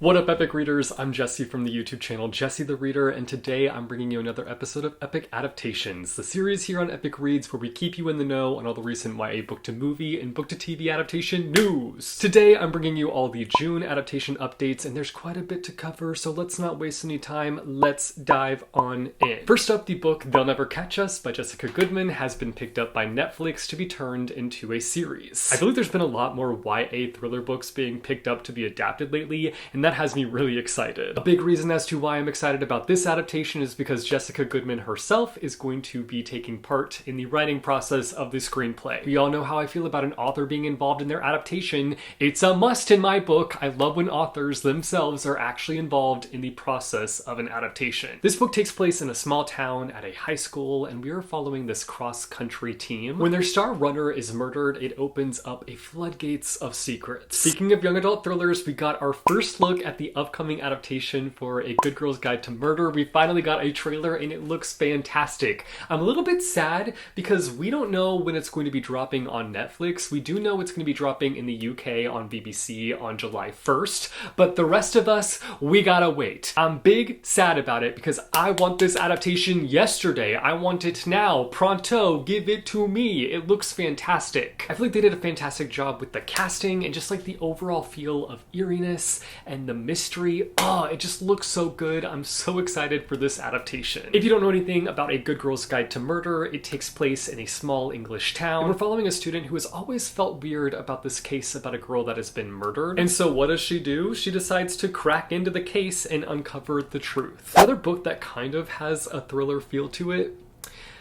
What up, Epic Readers? I'm Jesse from the YouTube channel Jesse the Reader, and today I'm bringing you another episode of Epic Adaptations, the series here on Epic Reads where we keep you in the know on all the recent YA book-to-movie and book-to-TV adaptation news. Today I'm bringing you all the June adaptation updates, and there's quite a bit to cover, so let's not waste any time. Let's dive on in. First up, the book They'll Never Catch Us by Jessica Goodman has been picked up by Netflix to be turned into a series. I believe there's been a lot more YA thriller books being picked up to be adapted lately, and that has me really excited. A big reason as to why I'm excited about this adaptation is because Jessica Goodman herself is going to be taking part in the writing process of the screenplay. We all know how I feel about an author being involved in their adaptation. It's a must in my book. I love when authors themselves are actually involved in the process of an adaptation. This book takes place in a small town at a high school, and we are following this cross-country team. When their star runner is murdered, it opens up a floodgates of secrets. Speaking of young adult thrillers, we got our first look at the upcoming adaptation for A Good Girl's Guide to Murder. We finally got a trailer and it looks fantastic. I'm a little bit sad because we don't know when it's going to be dropping on Netflix. We do know it's going to be dropping in the UK on BBC on July 1st, but the rest of us, we gotta wait. I'm big sad about it because I want this adaptation yesterday. I want it now. Pronto, give it to me. It looks fantastic. I feel like they did a fantastic job with the casting and just like the overall feel of eeriness and the mystery. Oh, it just looks so good. I'm so excited for this adaptation. If you don't know anything about A Good Girl's Guide to Murder, it takes place in a small English town. And we're following a student who has always felt weird about this case about a girl that has been murdered. And so what does she do? She decides to crack into the case and uncover the truth. Another book that kind of has a thriller feel to it.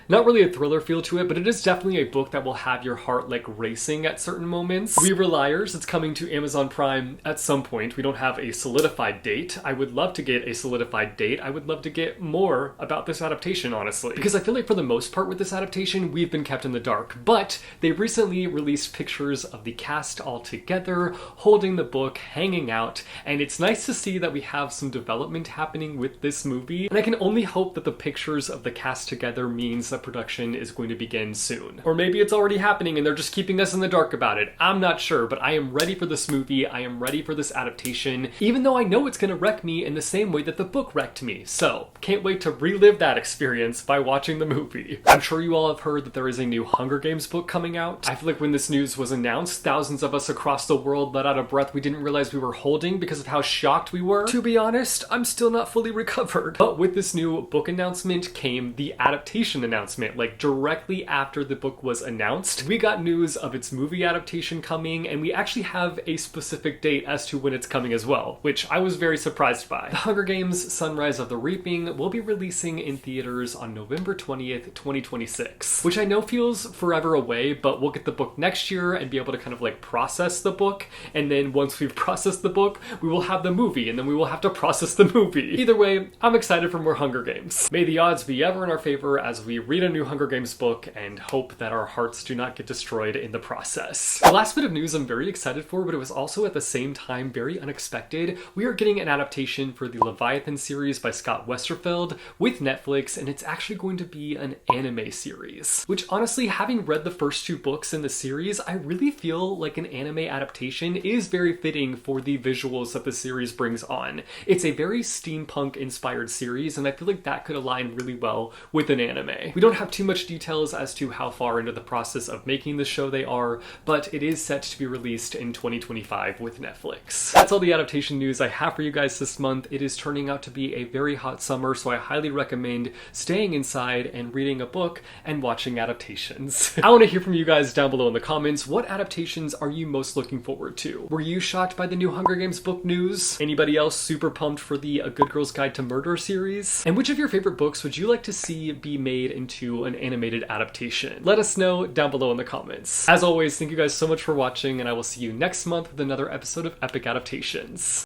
Not really a thriller feel to it, but it is definitely a book that will have your heart like racing at certain moments. We Were Liars. It's coming to Amazon Prime at some point. We don't have a solidified date. I would love to get a solidified date. I would love to get more about this adaptation, honestly. Because I feel like for the most part with this adaptation, we've been kept in the dark. But they recently released pictures of the cast all together, holding the book, hanging out, and it's nice to see that we have some development happening with this movie. And I can only hope that the pictures of the cast together means that production is going to begin soon. Or maybe it's already happening and they're just keeping us in the dark about it. I'm not sure, but I am ready for this movie. I am ready for this adaptation, even though I know it's going to wreck me in the same way that the book wrecked me. So, can't wait to relive that experience by watching the movie. I'm sure you all have heard that there is a new Hunger Games book coming out. I feel like when this news was announced, thousands of us across the world let out a breath we didn't realize we were holding because of how shocked we were. To be honest, I'm still not fully recovered. But with this new book announcement came the adaptation announcement. Like directly after the book was announced, we got news of its movie adaptation coming, and we actually have a specific date as to when it's coming as well, which I was very surprised by. The Hunger Games Sunrise of the Reaping will be releasing in theaters on November 20th, 2026, which I know feels forever away, but we'll get the book next year and be able to kind of like process the book, and then once we've processed the book, we will have the movie, and then we will have to process the movie. Either way, I'm excited for more Hunger Games. May the odds be ever in our favor as we read a new Hunger Games book and hope that our hearts do not get destroyed in the process. The last bit of news I'm very excited for, but it was also at the same time very unexpected. We are getting an adaptation for the Leviathan series by Scott Westerfeld with Netflix, and it's actually going to be an anime series. Which honestly, having read the first two books in the series, I really feel like an anime adaptation is very fitting for the visuals that the series brings on. It's a very steampunk inspired series, and I feel like that could align really well with an anime. We don't have too much details as to how far into the process of making the show they are, but it is set to be released in 2025 with Netflix. That's all the adaptation news I have for you guys this month. It is turning out to be a very hot summer, so I highly recommend staying inside and reading a book and watching adaptations. I want to hear from you guys down below in the comments. What adaptations are you most looking forward to? Were you shocked by the new Hunger Games book news? Anybody else super pumped for the A Good Girl's Guide to Murder series? And which of your favorite books would you like to see be made into an animated adaptation? Let us know down below in the comments. As always, thank you guys so much for watching, and I will see you next month with another episode of Epic Adaptations.